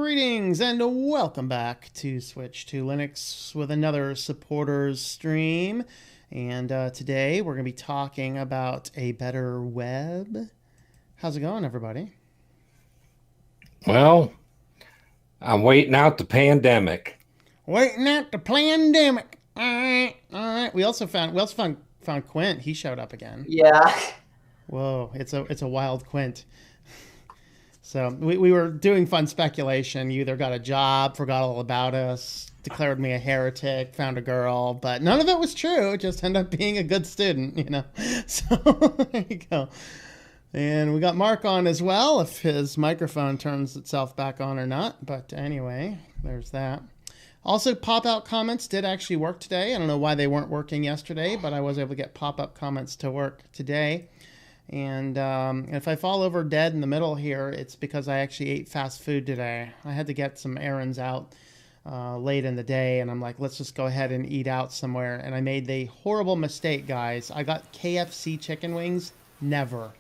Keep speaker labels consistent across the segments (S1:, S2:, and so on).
S1: Greetings and welcome back to Switch to Linux with another supporters stream. And today we're going to be talking about a better web. How's it going, everybody?
S2: Well, I'm waiting out the pandemic.
S1: Waiting out the pandemic. All right. We also found Quint. He showed up again.
S3: Yeah.
S1: Whoa, it's a wild Quint. So we were doing fun speculation. You either got a job, forgot all about us, declared me a heretic, found a girl, but none of it was true. It just ended up being a good student, you know. So there you go. And we got Mark on as well, if his microphone turns itself back on or not. But anyway, there's that. Also, pop-out comments did actually work today. I don't know why they weren't working yesterday, but I was able to get pop-up comments to work today. And if I fall over dead in the middle here, it's because I actually ate fast food today. I had to get some errands out late in the day, and I'm like, let's just go ahead and eat out somewhere. And I made the horrible mistake, guys. I got KFC chicken wings. Never.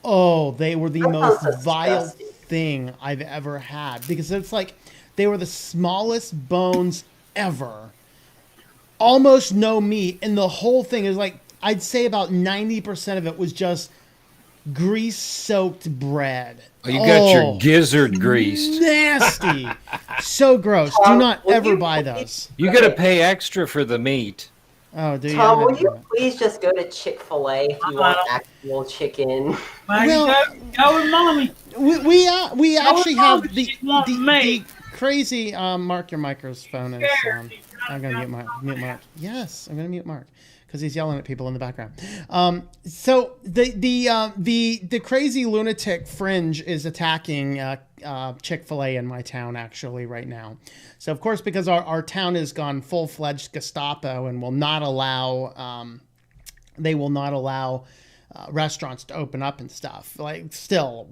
S1: Oh, they were the most vile thing I've ever had. Because it's like they were the smallest bones ever. Almost no meat. And the whole thing is like, I'd say about 90% of it was just grease-soaked bread.
S2: Oh, you got your gizzard greased.
S1: Nasty. So gross. Do not ever buy those.
S2: You got to pay extra for the meat.
S1: Oh, do you?
S3: Tom, will you please just go to Chick-fil-A if you want actual chicken?
S1: Well,
S4: go with mommy.
S1: We actually have the crazy. Mark, your microphone is. I'm gonna mute Mark. Yes, I'm gonna mute Mark because he's yelling at people in the background. So the crazy lunatic fringe is attacking Chick-fil-A in my town actually right now. So of course, because our town has gone full-fledged Gestapo and will not allow they will not allow restaurants to open up and stuff. Like still,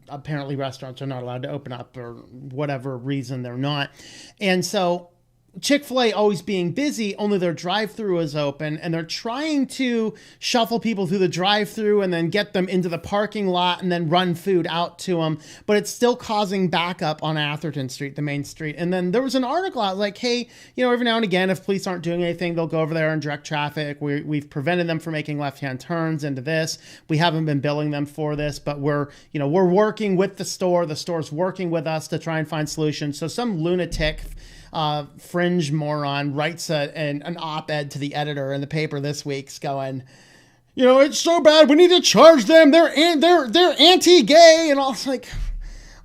S1: apparently restaurants are not allowed to open up or whatever reason they're not, and so. Chick-fil-A always being busy, only their drive-thru is open, and they're trying to shuffle people through the drive-thru and then get them into the parking lot and then run food out to them, but it's still causing backup on Atherton Street, the main street. And then there was an article out like, hey, every now and again, if police aren't doing anything, they'll go over there and direct traffic. We've prevented them from making left-hand turns into this. We haven't been billing them for this, but we're working with the store. The store's working with us to try and find solutions. So some lunatic fringe moron writes an op-ed to the editor in the paper this week's going, it's so bad, we need to charge them, they're anti-gay, and all. It's like,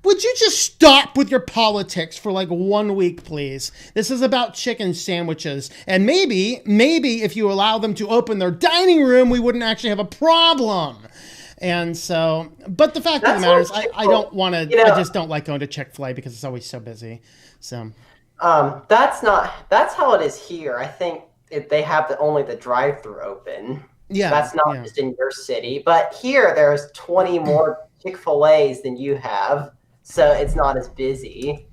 S1: would you just stop with your politics for like 1 week, please? This is about chicken sandwiches, and maybe if you allow them to open their dining room, we wouldn't actually have a problem. And so, but the fact of the matter is, I don't want to, I just don't like going to Chick-fil-A because it's always so busy, so...
S3: That's how it is here. I think they have only the drive-thru open.
S1: Yeah.
S3: That's not just in your city. But here there's 20 more Chick-fil-A's than you have, so it's not as busy.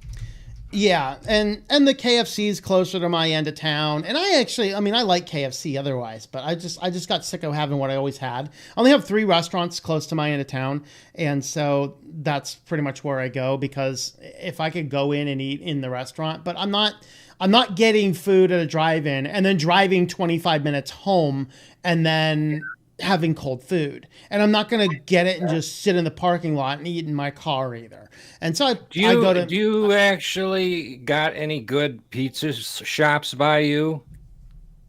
S1: Yeah, and the KFC is closer to my end of town. And I like KFC otherwise, but I just got sick of having what I always had. I only have 3 restaurants close to my end of town, and so that's pretty much where I go, because if I could go in and eat in the restaurant, but I'm not getting food at a drive-in and then driving 25 minutes home and then having cold food, and I'm not going to get it and just sit in the parking lot and eat in my car either. And so do
S2: you actually got any good pizza shops by you?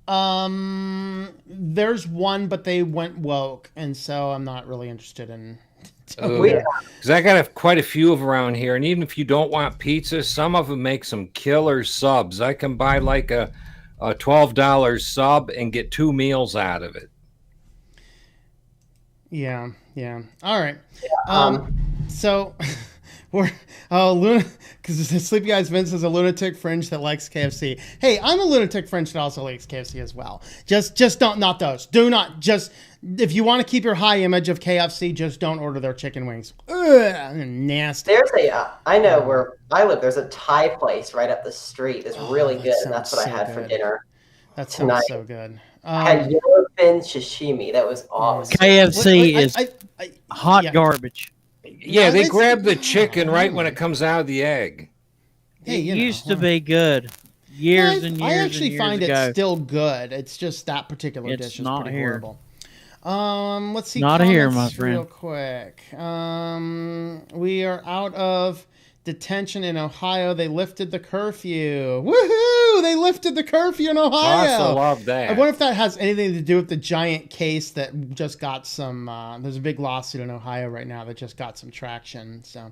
S1: There's one, but they went woke, and so I'm not really interested in.
S2: Because I got quite a few of around here, and even if you don't want pizza, some of them make some killer subs. I can buy like a $12 sub and get 2 meals out of it.
S1: Yeah. All right. So we're because Sleepy Eyes Vince is a lunatic fringe that likes KFC. Hey, I'm a lunatic fringe that also likes KFC as well. Just don't, not those. Do not just, if you want to keep your high image of KFC, just don't order their chicken wings. Ugh, nasty.
S3: I know where I live. There's a Thai place right up the street. It's really good, and that's what I had for dinner.
S1: That sounds so good.
S3: I had yellowfin sashimi. That was awesome.
S4: KFC is hot garbage.
S2: Yeah,
S1: No,
S2: they
S1: it's-
S2: grab the chicken right when it comes out of the egg.
S1: Hey,
S4: It
S1: you know,
S4: used to be good. Years and years
S1: I actually
S4: and years
S1: find
S4: ago.
S1: it still good. It's just that particular
S4: It's
S1: dish is
S4: not
S1: pretty
S4: here.
S1: horrible. Let's see.
S4: Not here, my
S1: comments
S4: friend.
S1: real quick. We are out of detention in Ohio. They lifted the curfew. Woohoo! They lifted the curfew in Ohio.
S2: Also love that.
S1: I wonder if that has anything to do with the giant case that just got some. There's a big lawsuit in Ohio right now that just got some traction. So.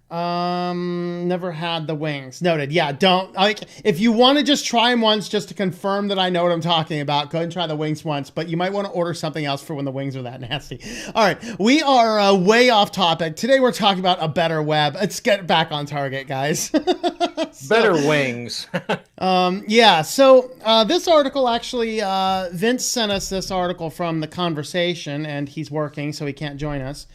S1: Never had the wings. Noted. Yeah, don't like if you want to just try them once just to confirm that I know what I'm talking about. Go ahead and try the wings once, but you might want to order something else for when the wings are that nasty. All right, we are way off topic. Today we're talking about a better web. Let's get back on target, guys.
S2: Better wings.
S1: Yeah, so this article actually, Vince sent us this article from The Conversation, and he's working, so he can't join us.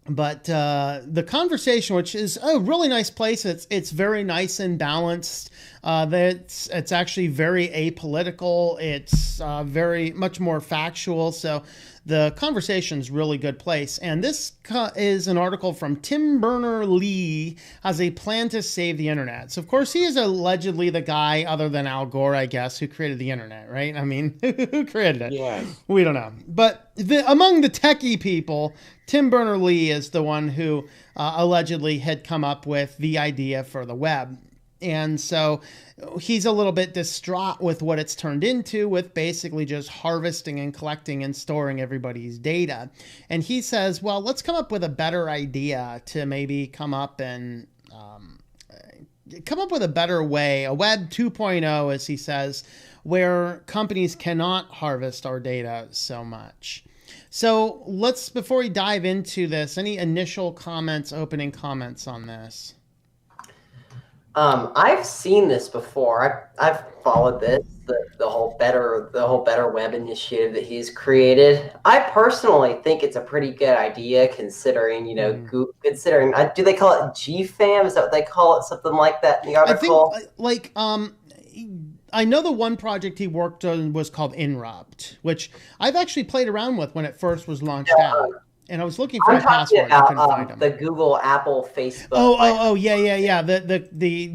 S1: But The Conversation, which is a really nice place, it's very nice and balanced. It's actually very apolitical. It's very much more factual. So The Conversation's really good place. And this is an article from Tim Berners-Lee has a plan to save the internet. So of course he is allegedly the guy, other than Al Gore, I guess, who created the internet, right? I mean, who created it?
S2: Yeah.
S1: We don't know. But among the techie people, Tim Berners-Lee is the one who allegedly had come up with the idea for the web. And so he's a little bit distraught with what it's turned into, with basically just harvesting and collecting and storing everybody's data. And he says, well, let's come up with a better idea to maybe come up with a better way, a web 2.0, as he says, where companies cannot harvest our data so much. So before we dive into this, any initial comments, opening comments on this?
S3: I've seen this before. I've followed this, the whole better web initiative that he's created. I personally think it's a pretty good idea, considering do they call it GFAM? Is that what they call it? Something like that in the article.
S1: I think I know the one project he worked on was called Inrupt, which I've actually played around with when it first was launched out. And I was looking for a password. I couldn't find them.
S3: The Google, Apple, Facebook.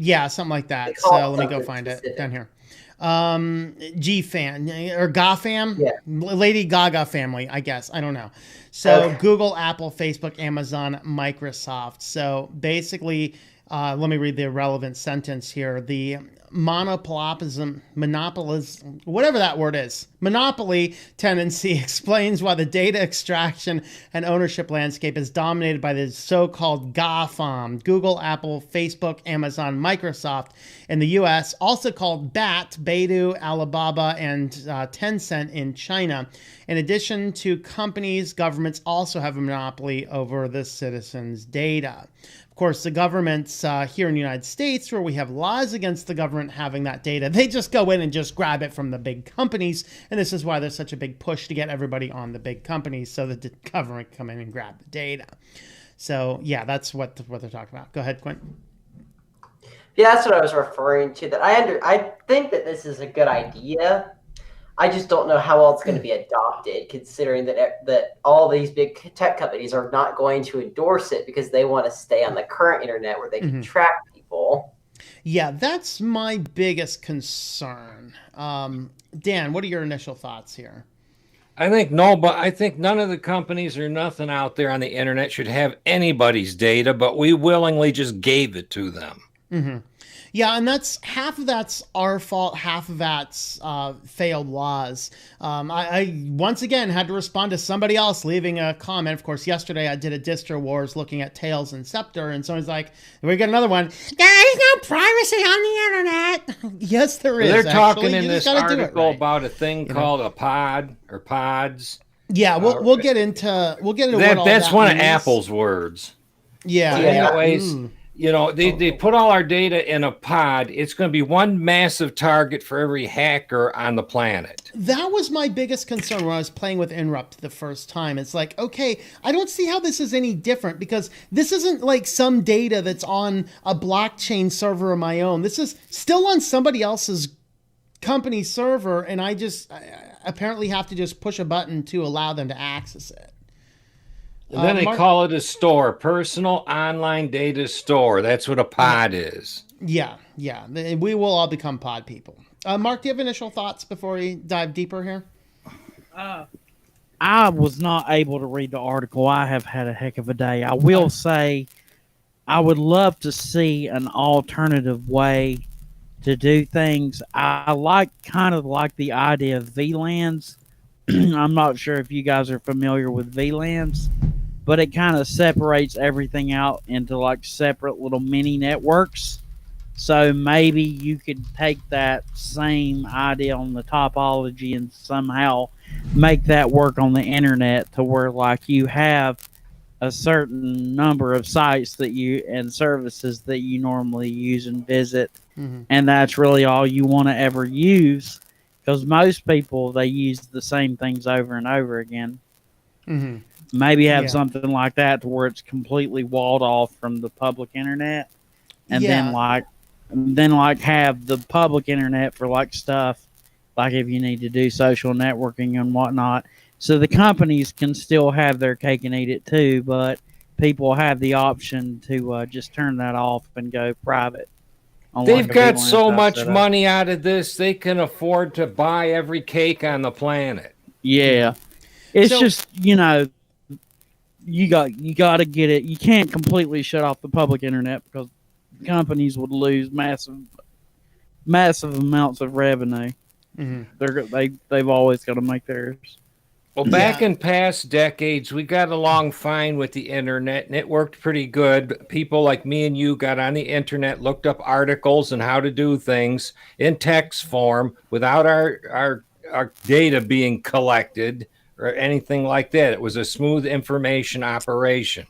S1: Yeah, something like that. So let me go find it down here. GFAM or GAFAM, Lady Gaga family, I guess. I don't know. So okay. Google, Apple, Facebook, Amazon, Microsoft. So basically, let me read the relevant sentence here. The monopolism, whatever that word is, monopoly tendency explains why the data extraction and ownership landscape is dominated by the so-called GAFAM, Google, Apple, Facebook, Amazon, Microsoft in the US, also called BAT, Baidu, Alibaba, and Tencent in China. In addition to companies, governments also have a monopoly over the citizens' data. Of course, the governments here in the United States, where we have laws against the government having that data, they just go in and just grab it from the big companies. And this is why there's such a big push to get everybody on the big companies so that the government come in and grab the data. So, yeah, that's what they're talking about. Go ahead, Quentin.
S3: Yeah, that's what I was referring to. That I think that this is a good idea. I just don't know how well it's going to be adopted, considering that all these big tech companies are not going to endorse it because they want to stay on the current internet where they can track people.
S1: Yeah, that's my biggest concern. Dan, what are your initial thoughts here?
S2: I think none of the companies or nothing out there on the internet should have anybody's data, but we willingly just gave it to them.
S1: Mm-hmm. Yeah, and half of that's our fault, half of that's failed laws. I once again had to respond to somebody else leaving a comment. Of course, yesterday I did a distro wars looking at Tails and Scepter, and someone's like, we got another one. There's no privacy on the internet. Yes, there is.
S2: They're talking
S1: actually.
S2: in this article about a thing called a pod or pods.
S1: Yeah, we'll get into what all that
S2: that's one
S1: means.
S2: Of Apple's words.
S1: Yeah.
S2: Anyways. They put all our data in a pod. It's going to be one massive target for every hacker on the planet.
S1: That was my biggest concern when I was playing with Inrupt the first time. It's like, okay, I don't see how this is any different, because this isn't like some data that's on a blockchain server of my own. This is still on somebody else's company server, and I apparently have to just push a button to allow them to access it.
S2: And then they call it a store, personal online data store. That's what a pod is.
S1: Yeah. We will all become pod people. Mark, do you have initial thoughts before we dive deeper here?
S4: I was not able to read the article. I have had a heck of a day. I will say I would love to see an alternative way to do things. I kind of like the idea of VLANs. I'm not sure if you guys are familiar with VLANs, but it kind of separates everything out into like separate little mini networks. So maybe you could take that same idea on the topology and somehow make that work on the internet to where like you have a certain number of sites that you and services that you normally use and visit. And that's really all you want to ever use, because most people, they use the same things over and over again. Maybe have something like that to where it's completely walled off from the public internet, and then have the public internet for like stuff like if you need to do social networking and whatnot. So the companies can still have their cake and eat it too, but people have the option to just turn that off and go private.
S2: They've got so much money out of this, they can afford to buy every cake on the planet.
S4: Yeah. It's just, you got to get it. You can't completely shut off the public internet because companies would lose massive amounts of revenue. They've always got to make theirs.
S2: Well, back in past decades, we got along fine with the internet, and it worked pretty good. People like me and you got on the internet, looked up articles and how to do things in text form without our data being collected or anything like that. It was a smooth information operation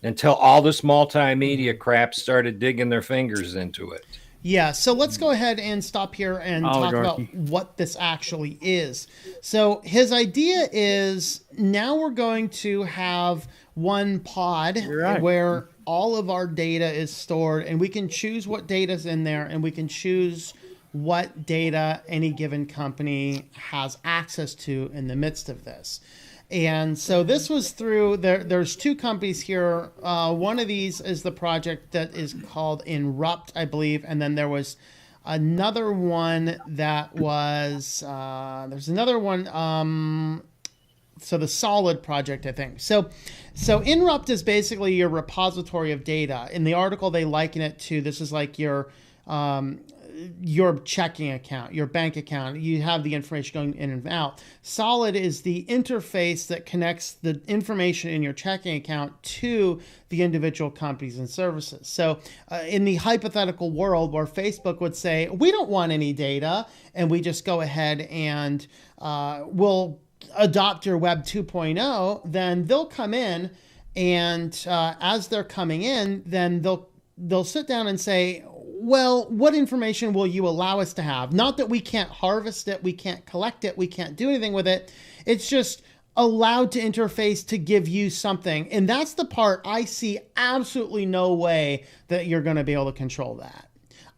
S2: until all this multimedia crap started digging their fingers into it.
S1: Yeah, so let's go ahead and stop here and talk about what this actually is. So his idea is now we're going to have one pod where all of our data is stored, and we can choose what data is in there, and we can choose what data any given company has access to in the midst of this. And so this was through, there's two companies here. One of these is the project that is called Erupt, I believe. And then there was another one that was, there's another one, so the Solid project, I think. So Erupt is basically your repository of data. In the article, they liken it to, this is like your checking account, your bank account. You have the information going in and out. Solid is the interface that connects the information in your checking account to the individual companies and services. So in the hypothetical world where Facebook would say, we don't want any data, and we just go ahead and we'll adopt your Web 2.0, then they'll come in, and as they're coming in, then they'll sit down and say, well, what information will you allow us to have? Not that we can't harvest it, we can't collect it, we can't do anything with it. It's just allowed to interface to give you something. And that's the part I see absolutely no way that you're going to be able to control that.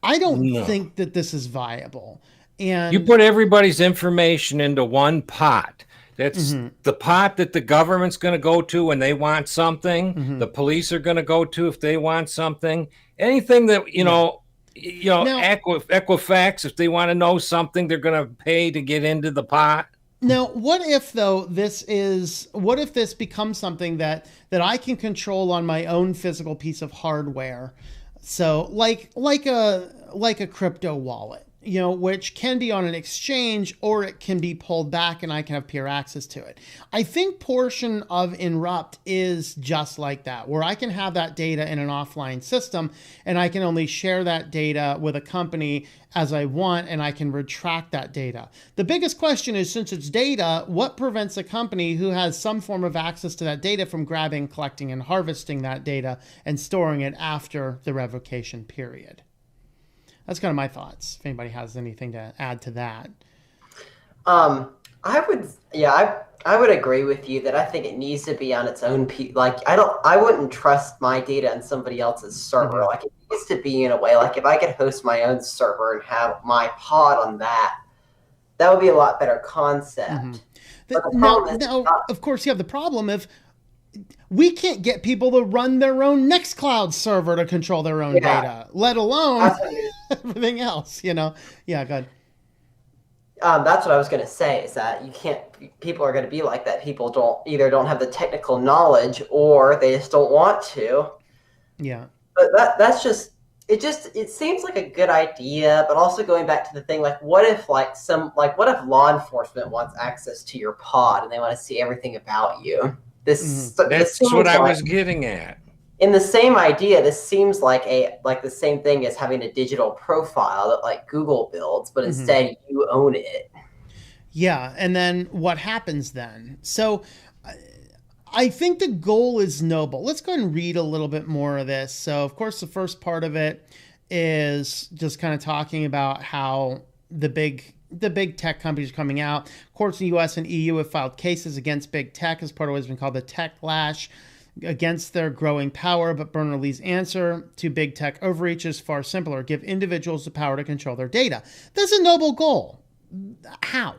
S1: I don't think that this is viable. And
S2: you put everybody's information into one pot. That's the pot that the government's going to go to when they want something. The police are going to go to if they want something. Anything that, now, Equifax, if they want to know something, they're going to pay to get into the pot.
S1: Now, what if this becomes something that I can control on my own physical piece of hardware? So like a crypto wallet, which can be on an exchange, or it can be pulled back and I can have peer access to it. I think portion of Erupt is just like that, where I can have that data in an offline system and I can only share that data with a company as I want, and I can retract that data. The biggest question is, since it's data, what prevents a company who has some form of access to that data from grabbing, collecting, and harvesting that data and storing it after the revocation period? That's kind of my thoughts. If anybody has anything to add to that.
S3: I would agree with you that I think it needs to be on its own. I wouldn't trust my data on somebody else's server. Like, it needs to be in a way, like if I could host my own server and have my pod on that would be a lot better concept.
S1: Now, of course, you have the problem of we can't get people to run their own Nextcloud server to control their own data, let alone everything else, you know? Yeah, go ahead.
S3: That's what I was going to say, is that you can't, people are going to be like that. People don't have the technical knowledge, or they just don't want to.
S1: Yeah.
S3: But it seems like a good idea, but also going back to the thing, like, what if law enforcement wants access to your pod and they want to see everything about you?
S2: That's what I was getting at.
S3: In the same idea, this seems like the same thing as having a digital profile that like Google builds, but instead you own it.
S1: Yeah, and then what happens then? So I think the goal is noble. Let's go ahead and read a little bit more of this. So, of course, the first part of it is just kind of talking about how the big tech companies are coming out. Courts in the U.S. and EU have filed cases against big tech as part of what has been called the tech lash against their growing power. But Berners-Lee's answer to big tech overreach is far simpler: give individuals the power to control their data. That's a noble goal. How?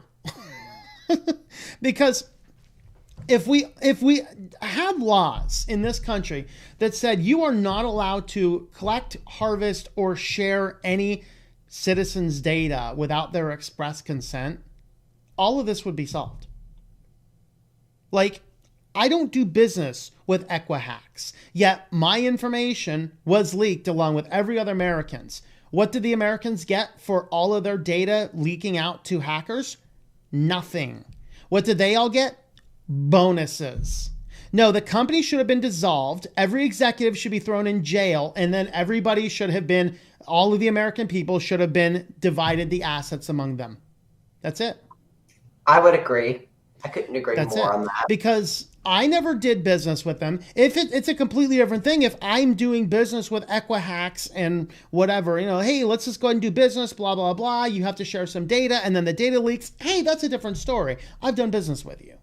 S1: Because if we have laws in this country that said you are not allowed to collect, harvest, or share any citizens' data without their express consent, all of this would be solved. Like, I don't do business with Equihacks, yet my information was leaked along with every other American's. What did the Americans get for all of their data leaking out to hackers? Nothing. What did they all get? Bonuses. No, the company should have been dissolved. Every executive should be thrown in jail. And then everybody should have been, all of the American people should have been divided the assets among them. That's it.
S3: I would agree. I couldn't agree more on that.
S1: Because I never did business with them. If it's a completely different thing. If I'm doing business with Equihacks and whatever, you know, hey, let's just go ahead and do business, blah, blah, blah. You have to share some data and then the data leaks. Hey, that's a different story. I've done business with you.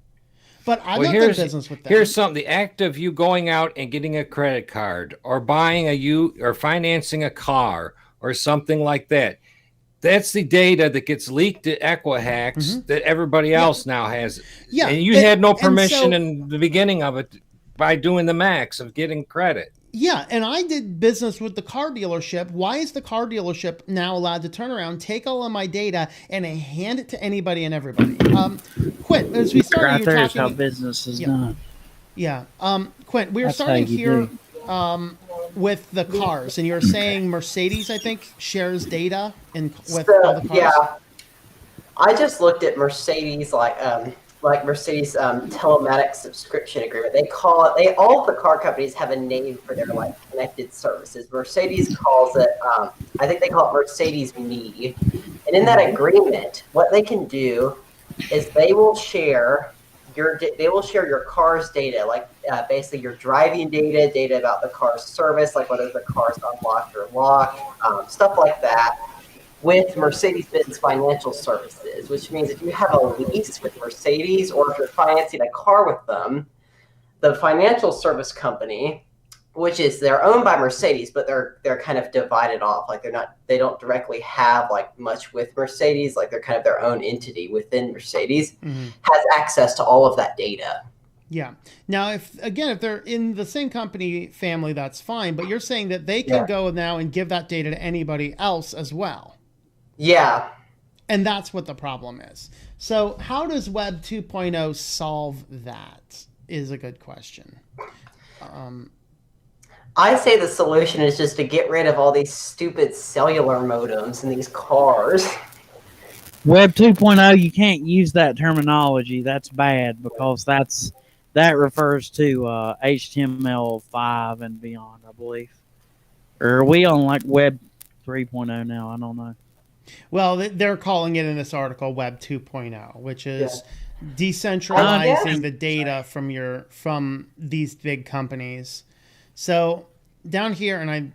S1: But I've not done business with them.
S2: Here's something: the act of you going out and getting a credit card, or buying or financing a car, or something like that. That's the data that gets leaked to Equihacks that everybody else now has.
S1: Yeah,
S2: and you had no permission in the beginning of it by doing the max of getting credit.
S1: Yeah, and I did business with the car dealership. Why is the car dealership now allowed to turn around, take all of my data, and hand it to anybody and everybody? Quint, as we started,
S4: right
S1: you
S4: there
S1: were
S4: is
S1: talking.
S4: how business is done.
S1: Yeah, Quint, we were
S4: That's
S1: starting
S4: how you
S1: here
S4: do.
S1: with the cars, and you were saying Mercedes, I think, shares data with
S3: So,
S1: all the cars.
S3: yeah, I just looked at Mercedes, like Mercedes telematics subscription agreement. They call it. All of the car companies have a name for their like connected services. Mercedes calls it. I think they call it Mercedes Me. And in that agreement, what they can do is they will share your car's data, like basically your driving data about the car's service, like whether the car's unlocked or locked, stuff like that, with Mercedes-Benz Financial Services, which means if you have a lease with Mercedes or if you're financing a car with them, the financial service company, which is they're owned by Mercedes, but they're kind of divided off. Like they don't directly have like much with Mercedes. Like they're kind of their own entity within Mercedes, has access to all of that data.
S1: Yeah. Now, if they're in the same company family, that's fine. But you're saying that they can go now and give that data to anybody else as well.
S3: Yeah.
S1: And that's what the problem is. So how does Web 2.0 solve that is a good question.
S3: I say the solution is just to get rid of all these stupid cellular modems in these cars.
S4: Web 2.0, you can't use that terminology. That's bad because that refers to HTML5 and beyond, I believe. Or are we on like Web 3.0 now? I don't know.
S1: Well, they're calling it in this article Web 2.0, which is decentralizing the data from these big companies. So down here, and it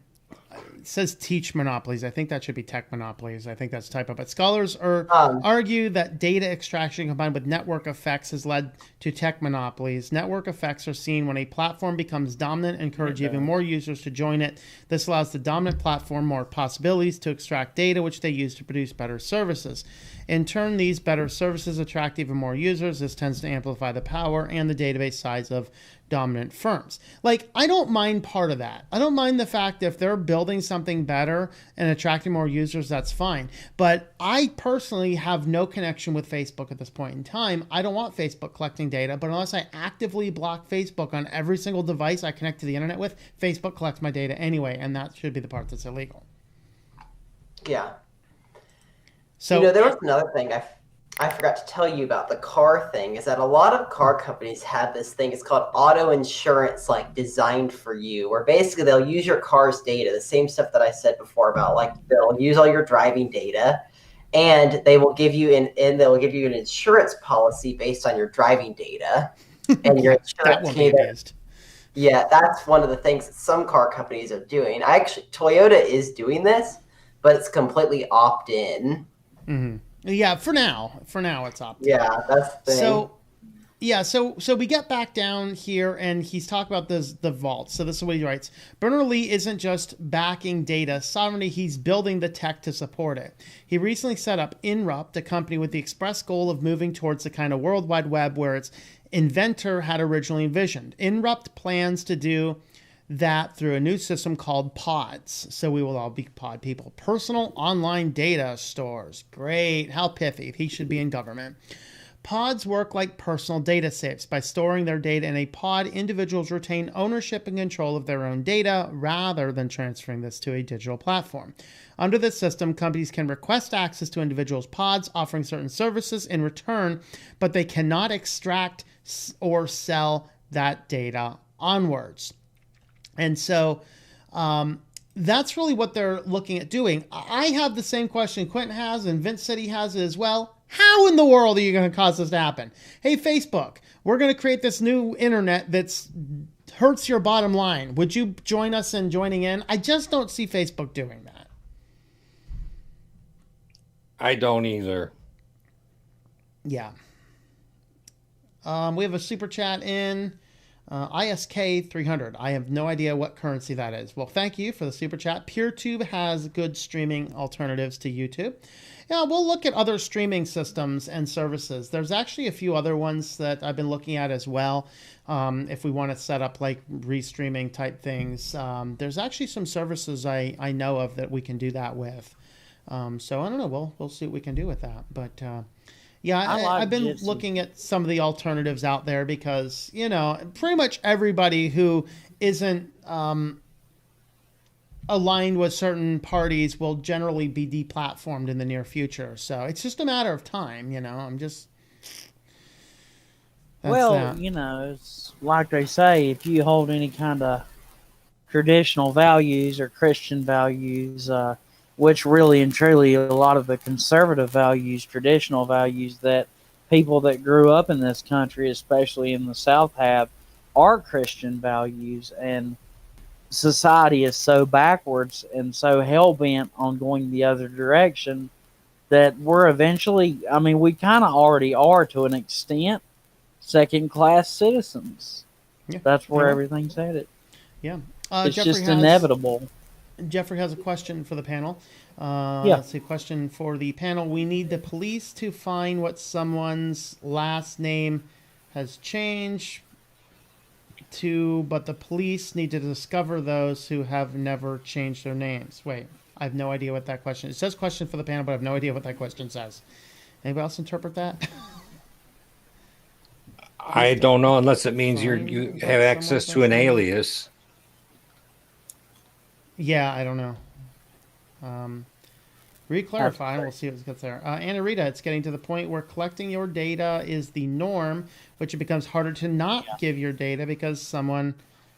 S1: says teach monopolies. I think that should be tech monopolies. I think that's typo. But scholars argue that data extraction combined with network effects has led to tech monopolies. Network effects are seen when a platform becomes dominant, encourage even more users to join it. This allows the dominant platform more possibilities to extract data, which they use to produce better services. In turn, these better services attract even more users. This tends to amplify the power and the database size of dominant firms. Like, I don't mind part of that. I don't mind the fact that if they're building something better and attracting more users, that's fine. But I personally have no connection with Facebook at this point in time. I don't want Facebook collecting data, but unless I actively block Facebook on every single device I connect to the internet with, Facebook collects my data anyway, and that should be the part that's illegal.
S3: Yeah.
S1: So,
S3: there was another thing I forgot to tell you about the car thing, is that a lot of car companies have this thing. It's called auto insurance, like designed for you, where basically they'll use your car's data, the same stuff that I said before about like they'll use all your driving data, and they will give you an insurance policy based on your driving data, and your insurance
S1: that won't be abused.
S3: Yeah, that's one of the things that some car companies are doing. Toyota is doing this, but it's completely opt-in.
S1: Mm-hmm. Yeah, for now it's opt-in.
S3: Yeah, that's the thing.
S1: So we get back down here, and he's talking about the vault. So this is what he writes. Berners-Lee isn't just backing data sovereignty, he's building the tech to support it. He recently set up Inrupt, a company with the express goal of moving towards the kind of World Wide Web where its inventor had originally envisioned. Inrupt plans to do that through a new system called Pods. So we will all be pod people. Personal online data stores. Great. How pithy. He should be in government. Pods work like personal data safes. By storing their data in a pod, individuals retain ownership and control of their own data rather than transferring this to a digital platform. Under this system, companies can request access to individuals' pods, offering certain services in return, but they cannot extract or sell that data onwards. And so that's really what they're looking at doing. I have the same question Quentin has, and Vince said he has it as well. How in the world are you going to cause this to happen? Hey, Facebook, we're going to create this new internet that's hurts your bottom line. Would you join us in joining in? I just don't see Facebook doing that.
S2: I don't either.
S1: Yeah. We have a super chat in. ISK 300. I have no idea what currency that is. Well, thank you for the super chat. PeerTube has good streaming alternatives to YouTube. Yeah, we'll look at other streaming systems and services. There's actually a few other ones that I've been looking at as well. If we want to set up like restreaming type things, there's actually some services I know of that we can do that with. So I don't know. We'll see what we can do with that. But yeah, I've been looking at some of the alternatives out there because, pretty much everybody who isn't aligned with certain parties will generally be deplatformed in the near future. So it's just a matter of time, I'm just...
S4: It's like they say, if you hold any kind of traditional values or Christian values, which really and truly a lot of the conservative values, traditional values that people that grew up in this country, especially in the South, have, are Christian values. And society is so backwards and so hell-bent on going the other direction that we're eventually, we kind of already are to an extent, second-class citizens. Yeah. That's where everything's headed.
S1: Yeah.
S4: It's just inevitable.
S1: Jeffrey has a question for the panel. Let's see, question for the panel. We need the police to find what someone's last name has changed to, but the police need to discover those who have never changed their names. Wait, I have no idea what that question... It says question for the panel, but I have no idea what that question says. Anybody else interpret that?
S2: I don't know, unless it means you have access to an alias.
S1: Yeah, I don't know. Re-clarify, and we'll see what gets there. Anna Rita, it's getting to the point where collecting your data is the norm, which it becomes harder to not give your data because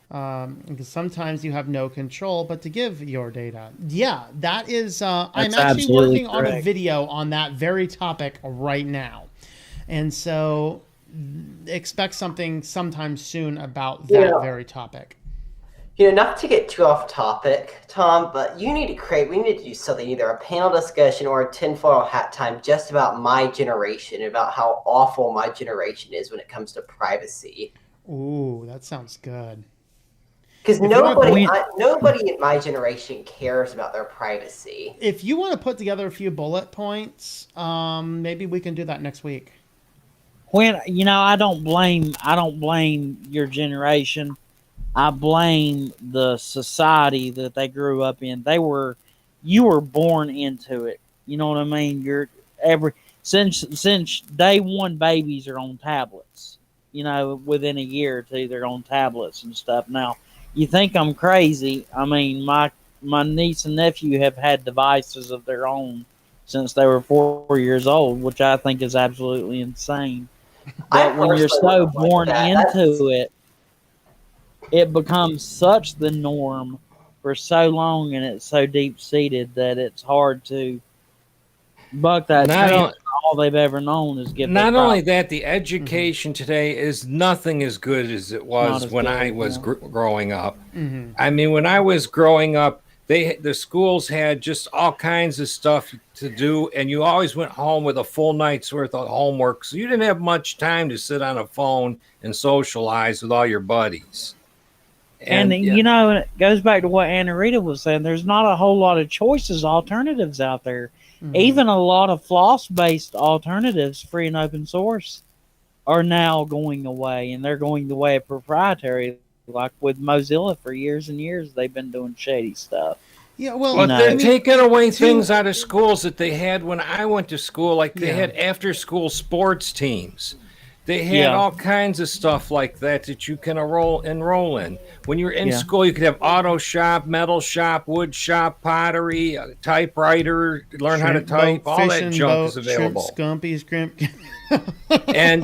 S1: because sometimes you have no control, but to give your data. Yeah, that is, I'm actually working on a video on that very topic right now. And so expect something sometime soon about that very topic.
S3: Not to get too off topic, Tom, but we need to do something, either a panel discussion or a tinfoil hat time just about my generation, about how awful my generation is when it comes to privacy.
S1: Ooh, that sounds good.
S3: Because nobody in my generation cares about their privacy.
S1: If you want to put together a few bullet points, maybe we can do that next week.
S4: When I don't blame your generation. I blame the society that they grew up in. You were born into it. You know what I mean? Since day one, babies are on tablets. Within a year or two, they're on tablets and stuff. Now, you think I'm crazy? I mean, my niece and nephew have had devices of their own since they were 4 years old, which I think is absolutely insane. But when you're so born into it, it becomes such the norm for so long, and it's so deep seated that it's hard to buck that trend. All they've ever known is give.
S2: Not only that, the education today is nothing as good as it was when I was growing up.
S1: Mm-hmm.
S2: I mean, when I was growing up, the schools had just all kinds of stuff to do, and you always went home with a full night's worth of homework, so you didn't have much time to sit on a phone and socialize with all your buddies.
S4: And it goes back to what Anna Rita was saying. There's not a whole lot of alternatives out there. Mm-hmm. Even a lot of floss-based alternatives, free and open source, are now going away, and they're going the way of proprietary. Like with Mozilla, for years and years, they've been doing shady stuff.
S1: Yeah, well,
S2: they're taking away things out of schools that they had when I went to school. Like they had after-school sports teams. They had all kinds of stuff like that you can enroll in. When you're in school, you could have auto shop, metal shop, wood shop, pottery, typewriter, learn how to type. All that junk is available.
S1: Scrumpy.
S2: And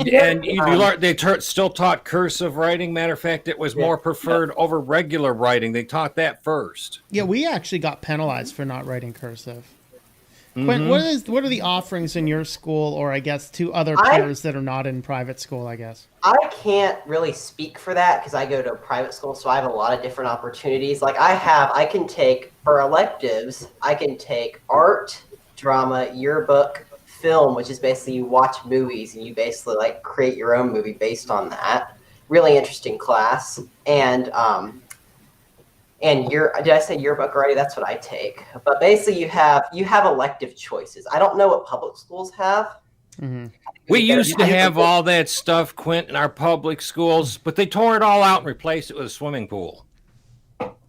S2: they still taught cursive writing. Matter of fact, it was more preferred over regular writing. They taught that first.
S1: Yeah, we actually got penalized for not writing cursive. Quinn, what are the offerings in your school, or I guess to other peers that are not in private school, I guess?
S3: I can't really speak for that because I go to a private school, so I have a lot of different opportunities. Like I can take, for electives, I can take art, drama, yearbook, film, which is basically you watch movies and you basically like create your own movie based on that. Really interesting class. And did I say yearbook already? That's what I take. But basically, you have elective choices. I don't know what public schools have.
S1: Mm-hmm.
S2: We used to have all that stuff, Quint, in our public schools, but they tore it all out and replaced it with a swimming pool.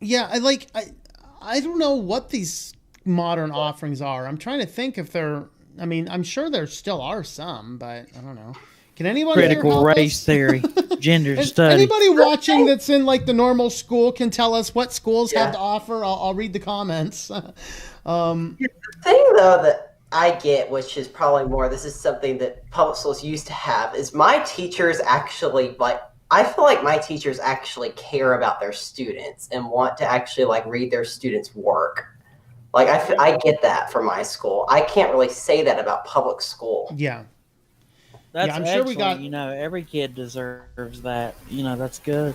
S1: Yeah, I don't know what these modern offerings are. I'm trying to think if they're. I mean, I'm sure there still are some, but I don't know. Can anyone
S4: critical race theory, gender studies?
S1: Anybody watching that's in like the normal school can tell us what schools have to offer. I'll read the comments.
S3: The thing though that I get, which is probably more, this is something that public schools used to have, is my teachers actually I feel like my teachers actually care about their students and want to actually like read their students' work. Like I get that from my school. I can't really say that about public school.
S1: Yeah.
S4: That's I'm sure we got. Every kid deserves that. That's good.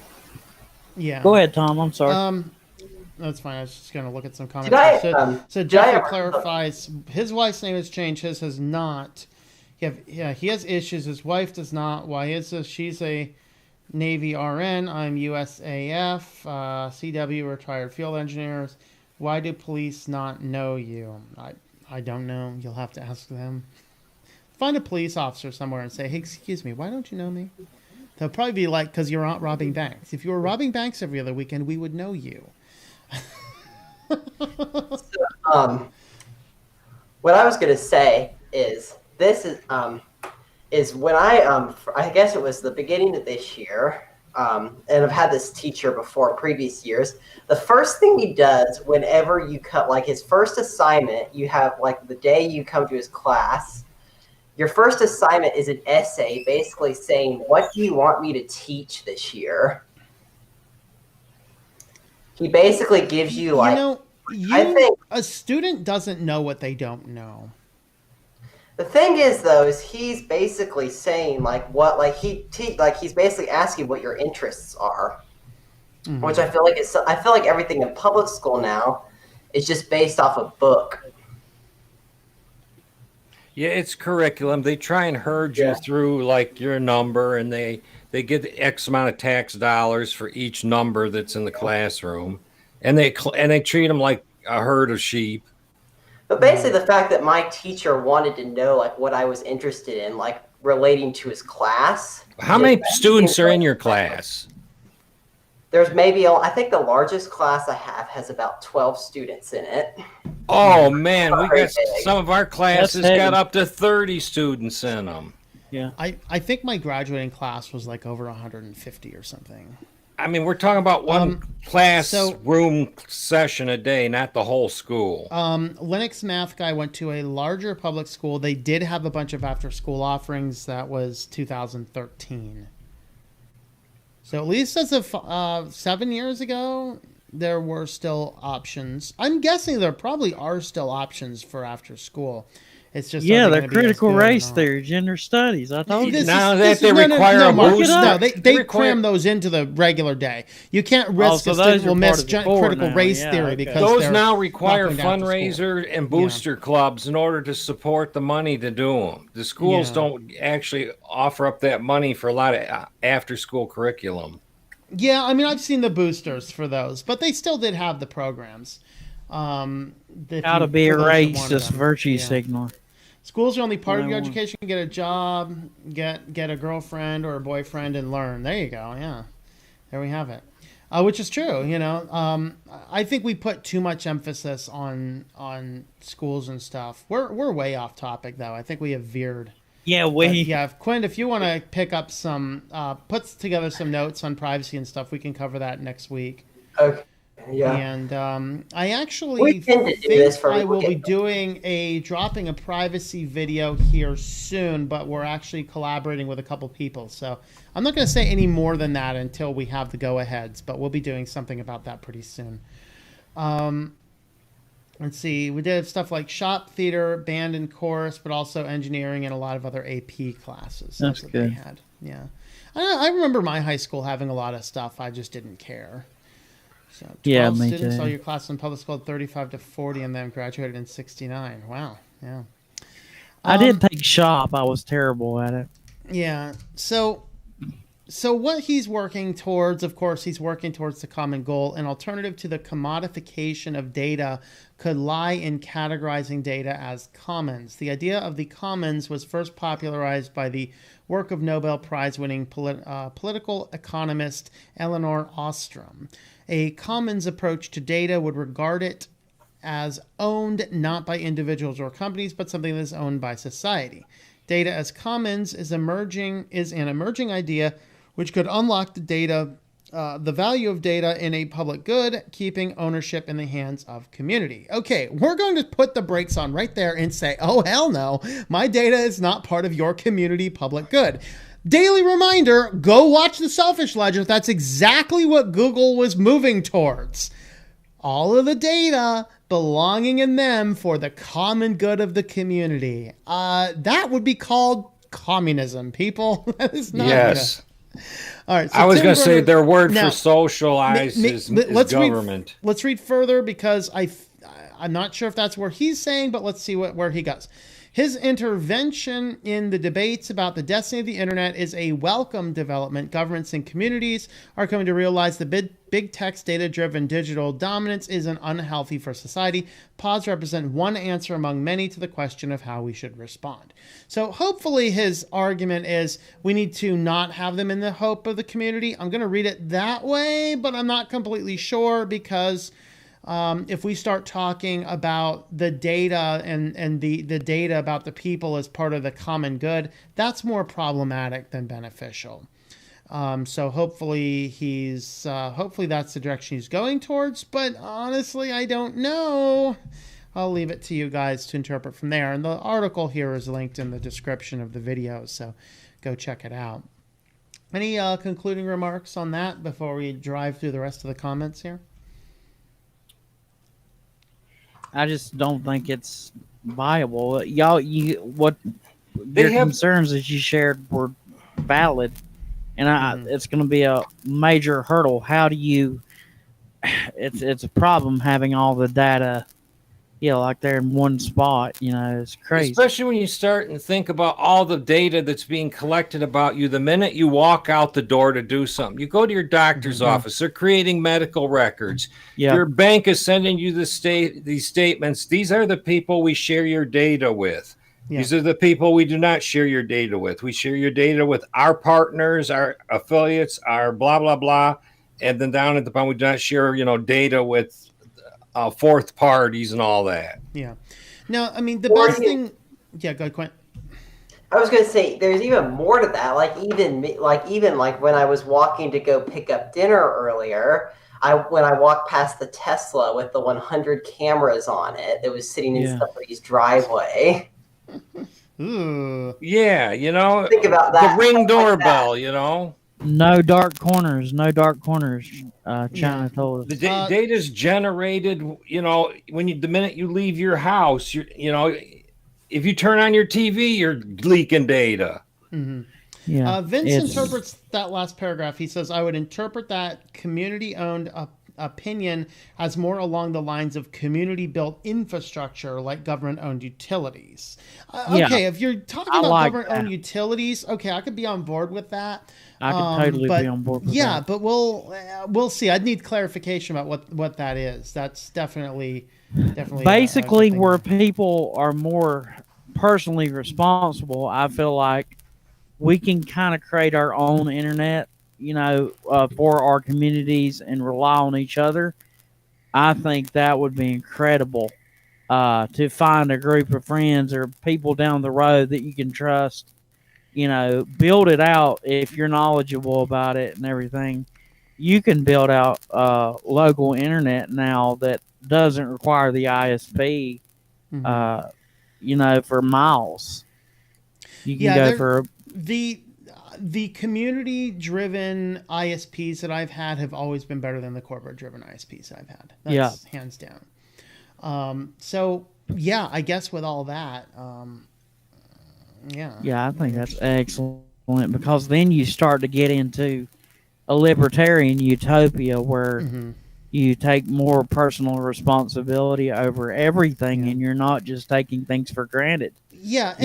S1: Yeah.
S4: Go ahead, Tom. I'm sorry.
S1: That's fine. I was just going to look at some comments. So Jeffrey clarifies his wife's name has changed. His has not. He has issues. His wife does not. Why is this? She's a Navy RN. I'm USAF. CW, retired field engineers. Why do police not know you? I don't know. You'll have to ask them. Find a police officer somewhere and say, hey, excuse me, why don't you know me? They'll probably be like, because you're not robbing banks. If you were robbing banks every other weekend, we would know you.
S3: What I was going to say is this is when I guess it was the beginning of this year, and I've had this teacher before previous years. The first thing he does whenever you cut, like his first assignment, you have like the day you come to his class, your first assignment is an essay basically saying, what do you want me to teach this year? He basically gives you like, I think
S1: a student doesn't know what they don't know.
S3: The thing is though, is he's basically saying like what, like he's basically asking what your interests are, which I feel like everything in public school now is just based off a book.
S2: Yeah, it's curriculum. They try and herd you through like your number, and they get X amount of tax dollars for each number that's in the classroom, and they treat them like a herd of sheep.
S3: But basically, the fact that my teacher wanted to know like what I was interested in, like relating to his class.
S2: How many students are in your class?
S3: There's maybe, I think the largest class I have has about 12 students in it.
S2: Oh man, we got some of our classes got up to 30 students in them.
S4: Yeah,
S1: I think my graduating class was like over 150 or something.
S2: I mean, we're talking about one room session a day, not the whole school.
S1: Linux math guy went to a larger public school. They did have a bunch of after school offerings. That was 2013. So at least as of 7 years ago, there were still options. I'm guessing there probably are still options for after school. It's just
S4: they're critical race theory, gender studies. I told you.
S2: Now that they require a boost.
S1: No, they cram those into the regular day. You can't risk a student will miss critical race theory because
S2: those now require fundraiser and booster clubs in order to support the money to do them. The schools don't actually offer up that money for a lot of after-school curriculum.
S1: Yeah, I mean, I've seen the boosters for those, but they still did have the programs.
S4: How to be a racist virtue signaler.
S1: Schools are only part of your education. Get a job, get a girlfriend or a boyfriend, and learn. There you go. Yeah, there we have it. Which is true. You know, I think we put too much emphasis on schools and stuff. We're way off topic though. I think we have veered.
S4: Yeah,
S1: Quinn, if you want to pick up some, puts together some notes on privacy and stuff, we can cover that next week.
S3: Okay. Yeah.
S1: And I actually think I will be dropping a privacy video here soon, but we're actually collaborating with a couple people. So I'm not going to say any more than that until we have the go-aheads, but we'll be doing something about that pretty soon. Let's see. We did stuff like shop, theater, band, and chorus, but also engineering and a lot of other AP classes.
S4: That's
S1: what
S4: good.
S1: They had. Yeah. I remember my high school having a lot of stuff. I just didn't care. So 12
S4: me
S1: students,
S4: too.
S1: all your class in public school, 35 to 40, and then graduated in 69. Wow. Yeah.
S4: I did take shop. I was terrible at it.
S1: Yeah. So what he's working towards, of course, he's working towards the common goal. An alternative to the commodification of data could lie in categorizing data as commons. The idea of the commons was first popularized by the work of Nobel Prize-winning political economist Elinor Ostrom. A commons approach to data would regard it as owned not by individuals or companies, but something that is owned by society. Data as commons is an emerging idea which could unlock the value of data in a public good, keeping ownership in the hands of community. Okay, we're going to put the brakes on right there and say, oh, hell no, my data is not part of your community public good. Daily reminder, go watch The Selfish Ledger. That's exactly what Google was moving towards. All of the data belonging in them for the common good of the community. That would be called communism, people. That is not
S2: yes.
S1: All right. So
S2: I was going to say their word for socialize is government.
S1: Let's read further because I'm not sure if that's where he's saying, but let's see where he goes. His intervention in the debates about the destiny of the internet is a welcome development. Governments and communities are coming to realize the big tech's data-driven digital dominance isn't unhealthy for society. Pods represent one answer among many to the question of how we should respond. So hopefully his argument is we need to not have them in the hope of the community. I'm going to read it that way, but I'm not completely sure because if we start talking about the data and the data about the people as part of the common good, that's more problematic than beneficial. So hopefully hopefully that's the direction he's going towards, but honestly, I don't know. I'll leave it to you guys to interpret from there. And the article here is linked in the description of the video, so go check it out. Any concluding remarks on that before we drive through the rest of the comments here?
S4: I just don't think it's viable. Your concerns that you shared were valid, and it's going to be a major hurdle. How do you? It's a problem having all the data Yeah, like they're in one spot. You know, it's crazy.
S2: Especially when you start and think about all the data that's being collected about you the minute you walk out the door to do something. You go to your doctor's office, they're creating medical records.
S4: Yeah.
S2: Your bank is sending you these statements. These are the people we share your data with. Yeah. These are the people we do not share your data with. We share your data with our partners, our affiliates, our blah, blah, blah. And then down at the bottom, we do not share, data with fourth parties and all that.
S1: Yeah. Now, I mean, the best thing. Yeah, go ahead, Quint.
S3: I was going to say, there's even more to that. Like even when I was walking to go pick up dinner earlier, when I walked past the Tesla with the 100 cameras on it that was sitting in somebody's driveway.
S1: Ooh.
S2: Yeah,
S3: think about that.
S2: The Ring doorbell, like
S4: No dark corners. No dark corners. China told us.
S2: The data's generated. The minute you leave your house, if you turn on your TV, you're leaking data.
S1: Mm-hmm. Yeah. Vince interprets that last paragraph. He says, "I would interpret that community-owned opinion as more along the lines of community-built infrastructure, like government-owned utilities." Okay, if you're talking about government-owned utilities, okay, I could be on board with that.
S4: I could totally be on board with that.
S1: Yeah, but we'll see. I'd need clarification about what that is. That's definitely
S4: basically where people are more personally responsible. I feel like we can kind of create our own internet, for our communities and rely on each other. I think that would be incredible to find a group of friends or people down the road that you can trust. Build it out if you're knowledgeable about it and everything. You can build out local internet now that doesn't require the ISP, for miles. You can go for
S1: the community-driven ISPs that I've had have always been better than the corporate-driven ISPs I've had. That's hands down. So yeah, I guess with all that,
S4: yeah, I think that's excellent because then you start to get into a libertarian utopia where you take more personal responsibility over everything and you're not just taking things for granted.
S1: Yeah,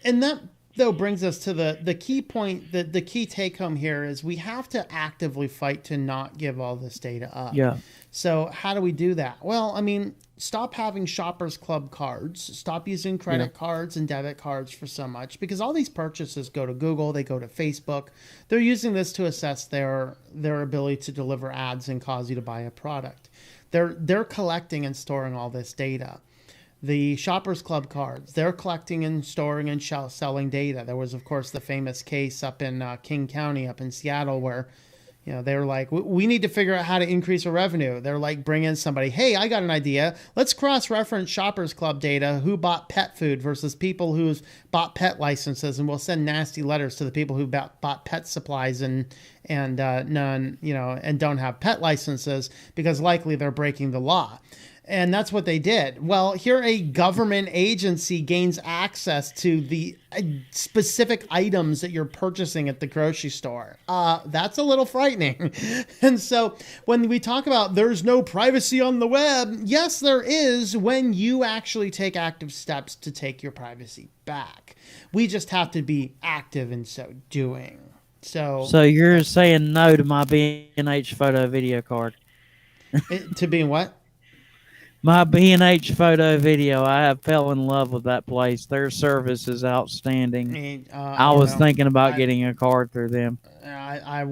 S1: and that though brings us to the key point. The key take home here is we have to actively fight to not give all this data up.
S4: Yeah.
S1: So how do we do that? Well, I mean, stop having Shoppers Club cards. Stop using credit cards and debit cards for so much, because all these purchases go to Google, they go to Facebook. They're using this to assess their ability to deliver ads and cause you to buy a product. They're collecting and storing all this data. The Shoppers Club cards, they're collecting and storing and selling data. There was, of course, the famous case up in King County, up in Seattle, where they were like, we need to figure out how to increase our revenue. They're like, bring in somebody. Hey, I got an idea. Let's cross-reference Shoppers Club data, who bought pet food versus people who's bought pet licenses, and we'll send nasty letters to the people who bought pet supplies and none, and don't have pet licenses, because likely they're breaking the law. And that's what they did. Well, here a government agency gains access to the specific items that you're purchasing at the grocery store. That's a little frightening. And so when we talk about there's no privacy on the web, yes, there is when you actually take active steps to take your privacy back. We just have to be active in so doing. So
S4: you're saying no to my B&H photo video card?
S1: To being what?
S4: My B&H photo video, I have fell in love with that place. Their service is outstanding. I was thinking about getting a card through them.
S1: I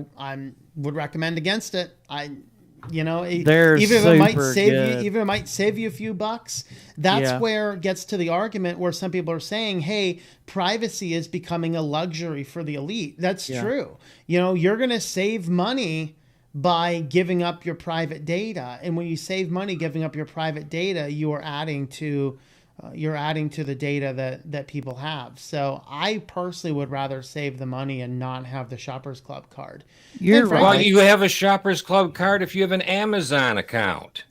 S1: would recommend against it.
S4: They're
S1: even if
S4: super
S1: it might save
S4: good.
S1: Even if it might save you a few bucks. That's where it gets to the argument where some people are saying, "Hey, privacy is becoming a luxury for the elite." That's true. You're going to save money by giving up your private data, and when you save money giving up your private data, you are adding to the data that people have. So I personally would rather save the money and not have the Shoppers Club card.
S4: You're right.
S2: Well, you have a Shoppers Club card if you have an Amazon account.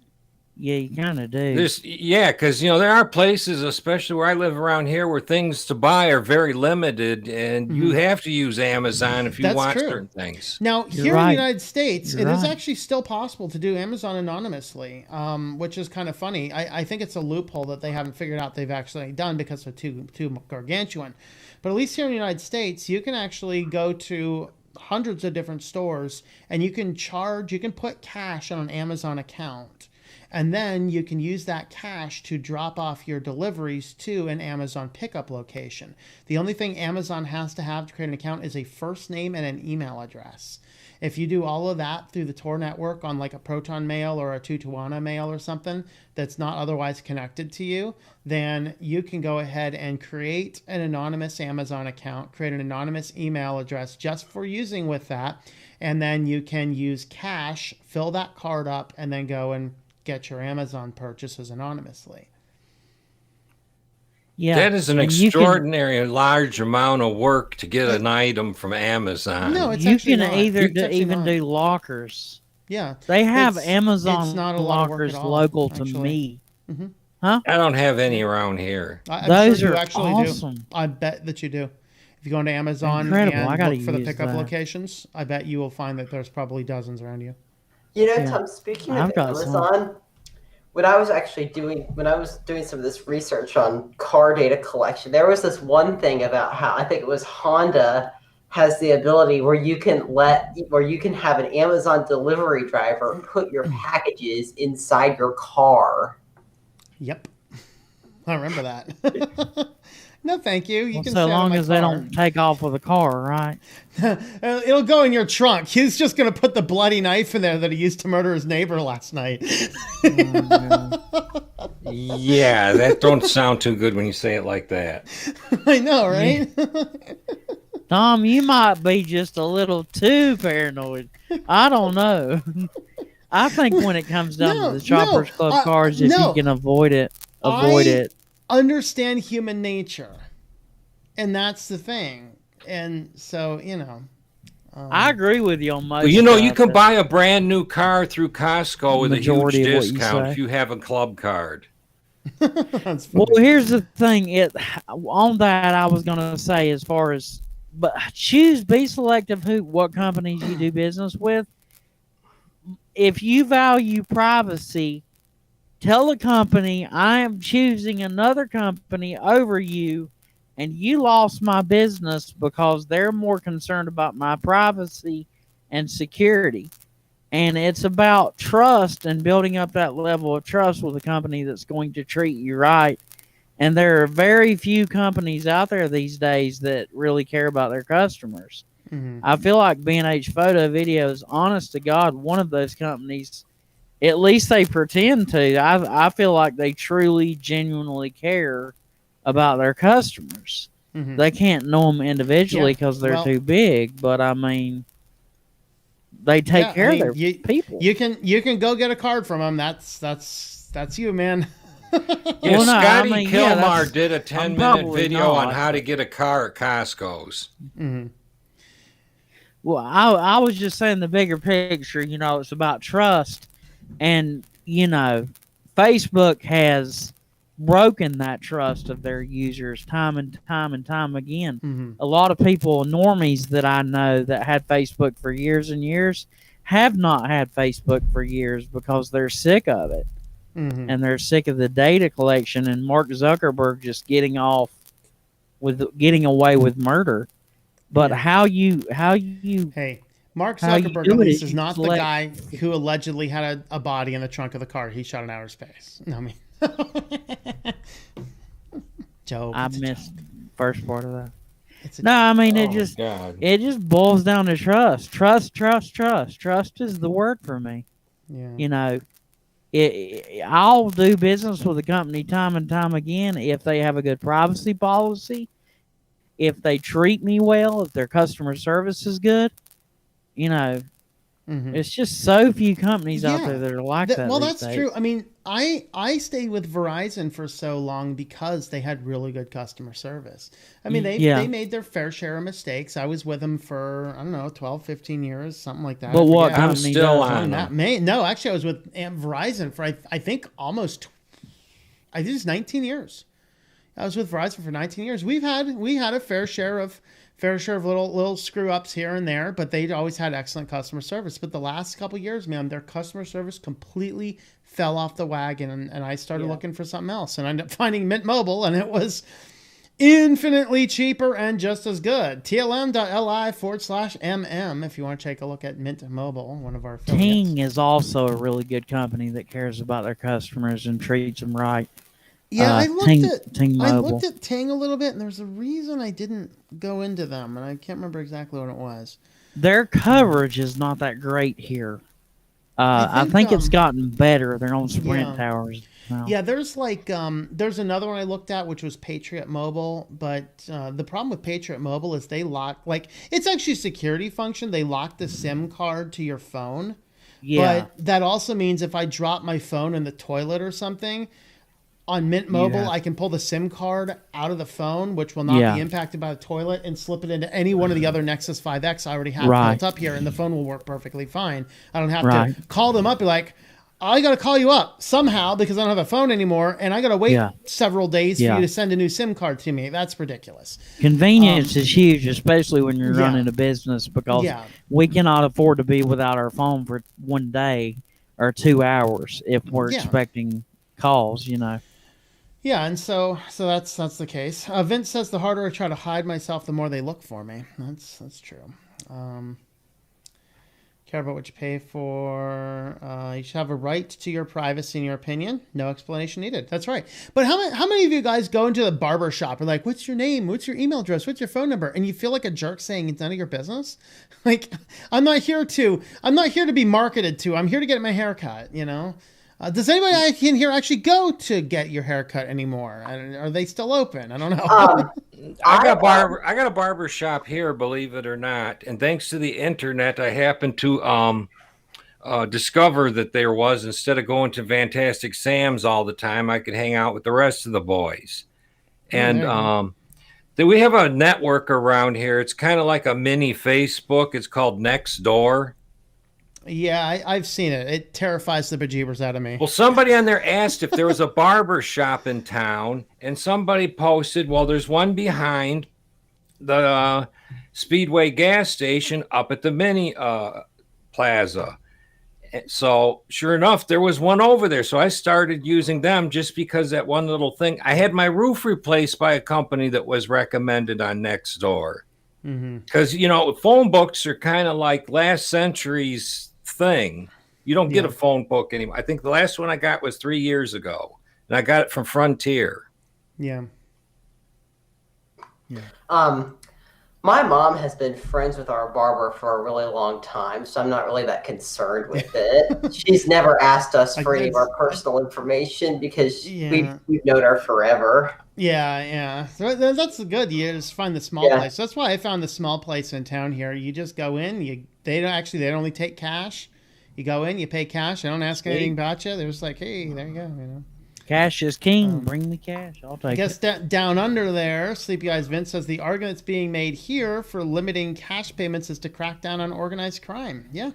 S4: Yeah, you kind of do.
S2: Because there are places, especially where I live around here, where things to buy are very limited, and you have to use Amazon if you
S1: That's
S2: want
S1: true.
S2: certain things.
S1: Now,
S4: You're
S1: here in
S4: right.
S1: the United States,
S4: You're
S1: it is
S4: right.
S1: actually still possible to do Amazon anonymously, which is kind of funny. I think it's a loophole that they haven't figured out they've actually done because they're too gargantuan. But at least here in the United States, you can actually go to hundreds of different stores and you can put cash on an Amazon account. And then you can use that cash to drop off your deliveries to an Amazon pickup location. The only thing Amazon has to have to create an account is a first name and an email address. If you do all of that through the Tor network on like a Proton Mail or a Tutuana Mail or something that's not otherwise connected to you, then you can go ahead and create an anonymous Amazon account, create an anonymous email address just for using with that. And then you can use cash, fill that card up, and then go and get your Amazon purchases anonymously.
S4: Yeah,
S2: That is an
S4: and you can-
S2: extraordinary large amount of work to get an item from Amazon.
S1: No, it's
S4: you
S1: actually
S4: can
S1: not.
S4: either
S1: It's actually
S4: even
S1: not.
S4: do lockers.
S1: Yeah.
S4: They have
S1: It's
S4: Amazon
S1: not a lot of work
S4: lockers
S1: at all,
S4: local to
S1: actually.
S4: me.
S2: I don't have any around here.
S1: I'm
S4: Those
S1: sure you
S4: are
S1: actually
S4: awesome.
S1: do. I bet that you do. If you go into Amazon
S4: Incredible. I
S1: and
S4: gotta
S1: look for the
S4: use
S1: pickup
S4: that.
S1: locations, I bet you will find that there's probably dozens around you.
S4: Yeah.
S3: Tom, speaking of
S4: I've got some.
S3: Amazon, when I was doing some of this research on car data collection, there was this one thing about how I think it was Honda has the ability where you can have an Amazon delivery driver put your packages inside your car.
S1: Yep. I remember that. No, thank you. You
S4: Well,
S1: can
S4: so
S1: stay out of
S4: long
S1: my
S4: as they
S1: car.
S4: don't take off with the car, right?
S1: It'll go in your trunk. He's just going to put the bloody knife in there that he used to murder his neighbor last night.
S2: Yeah, that don't sound too good when you say it like that.
S1: I know, right?
S4: Tom, you might be just a little too paranoid. I don't know. I think when it comes down
S1: No,
S4: to the Shoppers
S1: no,
S4: Club cars, if
S1: no.
S4: you can avoid it.
S1: Understand human nature. And that's the thing. And so,
S4: I agree with you on most.
S2: Well, you
S4: stuff,
S2: can
S4: but
S2: buy a brand new car through Costco with a huge
S4: Majority of what you
S2: discount
S4: say.
S2: if you have a club card.
S1: that's funny.
S4: Well, here's the thing. On that, I was gonna say but be selective what companies you do business with. If you value privacy, tell the company I am choosing another company over you, and you lost my business because they're more concerned about my privacy and security. And it's about trust and building up that level of trust with a company that's going to treat you right. And there are very few companies out there these days that really care about their customers.
S1: Mhm.
S4: I feel like B&H Photo Video is, honest to God, one of those companies. At least they pretend to. I feel like they truly, genuinely care about their customers.
S1: Mhm.
S4: They can't know them individually
S1: Yeah,
S4: because they're
S1: well-
S4: too big, but I mean, they take
S1: Yeah,
S4: care
S1: I mean,
S4: of their people.
S1: You can go get a card from him. That's you, man.
S2: Yeah,
S4: Well, no, I
S2: Scotty
S4: mean, yeah,
S2: Kilmar
S4: that's-
S2: did a
S4: I'm
S2: 10-minute
S4: probably
S2: video on
S4: not.
S2: how to get a car at Costco's.
S1: Mhm.
S4: Well, I was just saying the bigger picture, it's about trust. And, Facebook has broken that trust of their users time and time again.
S1: Mhm.
S4: A lot of people, normies that I know that had Facebook for years and years, have not had Facebook for years because they're sick of it.
S1: Mhm.
S4: And they're sick of the data collection and Mark Zuckerberg just getting away with murder. But
S1: Yeah.
S4: how you
S1: Hey, Mark
S4: How you
S1: Zuckerberg
S4: do
S1: at
S4: it
S1: least
S4: is
S1: is
S4: you
S1: not the
S4: select-
S1: guy who allegedly had a body in the trunk of the car he shot in outer space. No, I mean, Joe.
S4: I missed the first part of that.
S1: It's a,
S4: No, I mean
S2: Oh, God.
S4: it just boils down to trust. Trust is the word for me.
S1: yeah.
S4: I'll do business with a company time and time again if they have a good privacy policy, if they treat me well, if their customer service is good. It's just so few companies out
S1: Yeah.
S4: there that are like that.
S1: Well,
S4: these
S1: that's
S4: days.
S1: true. I mean, I stayed with Verizon for so long because they had really good customer service. I mean, they made their fair share of mistakes. I was with them for, I don't know, 12, 15 years, something like that.
S4: But what
S1: forget.
S2: I'm
S4: company
S2: still
S4: does
S2: on
S4: that?
S2: them.
S1: No, actually, I was with Verizon for I think almost, I think it's 19 years. I was with Verizon for 19 years. We had a fair share of little screw ups here and there, but they always had excellent customer service. But the last couple of years, man, their customer service completely fell off the wagon, and I started looking for something else, and I ended up finding Mint Mobile, and it was infinitely cheaper and just as good. TLM.li/MM if you want to take a look at Mint Mobile, one of our affiliates.
S4: Ting is also a really good company that cares about their customers and treats them right.
S1: Yeah, I
S4: Ting
S1: looked
S4: Mobile.
S1: at Ting a little bit, and there was a reason I didn't go into them, and I can't remember exactly what it was.
S4: Their coverage is not that great here. I think it's gotten better. They're on Sprint towers now.
S1: Yeah, there's there's another one I looked at, which was Patriot Mobile, but the problem with Patriot Mobile is they lock, it's actually a security function. They lock the SIM card to your phone.
S4: Yeah.
S1: But that also means if I drop my phone in the toilet or something, on Mint Mobile, I can pull the SIM card out of the phone, which will not be impacted by the toilet, and slip it into any one of the other Nexus 5X I already have built up here, and the phone will work perfectly fine. I don't have to call them up and be like, I got to call you up somehow because I don't have a phone anymore, and I got to wait several days for you to send a new SIM card to me. That's ridiculous.
S4: Convenience is huge, especially when you're running a business, because we cannot afford to be without our phone for 1 day or 2 hours if we're expecting calls,
S1: Yeah, and so that's the case. Vince says the harder I try to hide myself, the more they look for me. That's true. Care about what you pay for. You should have a right to your privacy, in your opinion. No explanation needed. That's right. But how many of you guys go into the barber shop and like, what's your name? What's your email address? What's your phone number? And you feel like a jerk saying it's none of your business. Like, I'm not here to be marketed to. I'm here to get my hair cut. Does anybody in here actually go to get your hair cut anymore? Are they still open? I don't know.
S2: I got a barber shop here, believe it or not. And thanks to the internet, I happened to discover that there was, instead of going to Fantastic Sam's all the time, I could hang out with the rest of the boys. And then we have a network around here. It's kind of like a mini Facebook. It's called Nextdoor.
S1: Yeah, I've seen it. It terrifies the bejeebers out of me.
S2: Well, somebody on there asked if there was a barber shop in town, and somebody posted, well, there's one behind the Speedway gas station up at the mini plaza. So sure enough, there was one over there. So I started using them just because that one little thing. I had my roof replaced by a company that was recommended on Nextdoor. Because, phone books are kind of like last century's thing. You don't get a phone book anymore. I think the last one I got was 3 years ago, and I got it from Frontier.
S1: Yeah.
S3: My mom has been friends with our barber for a really long time, so I'm not really that concerned with it. She's never asked us for any of our personal information because we've known her forever.
S1: Yeah. So that's good. You just find the small place. That's why I found the small place in town here. You just go in. They don't only take cash. You go in, you pay cash. They don't ask anything about you. They're just like, hey, there you go.
S4: Cash is king. Bring the cash. I'll take it.
S1: I guess down under there, Sleepy Eyes Vince says the argument that's being made here for limiting cash payments is to crack down on organized crime. Yeah.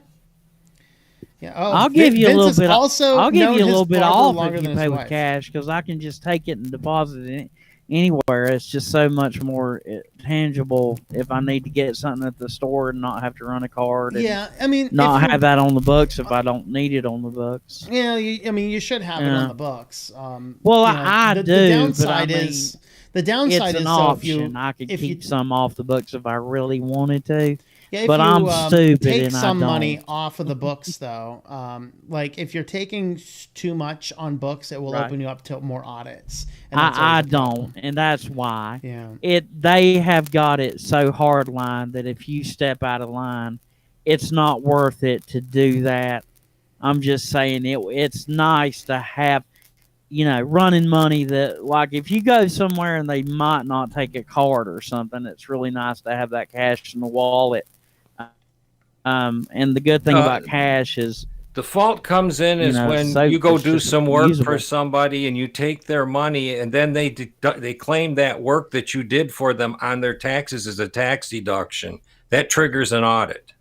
S1: Yeah. Oh,
S4: I'll give you a little bit. I'll give you a little bit off if you pay with cash, because I can just take it and deposit it anywhere. It's just so much more tangible if I need to get something at the store and not have to run a card.
S1: Yeah, I mean,
S4: not have that on the books if I don't need it on the books.
S1: Yeah, you should have it on the books.
S4: Well, I do.
S1: The downside
S4: but
S1: is the downside
S4: it's an
S1: is
S4: option. I could keep some off the books if I really wanted to.
S1: Yeah,
S4: but I'm stupid
S1: take
S4: and
S1: some
S4: I don't.
S1: money off of the books, though. Like if you're taking too much on books, it will open you up to more audits. And
S4: I don't, and that's why.
S1: Yeah.
S4: They have got it so hard line that if you step out of line, it's not worth it to do that. I'm just saying it's nice to have, running money that, like, if you go somewhere and they might not take a card or something, it's really nice to have that cash in the wallet. And the good thing about cash is
S2: the fault comes in is when you go do some work for somebody and you take their money and then they claim that work that you did for them on their taxes as a tax deduction. That triggers an audit.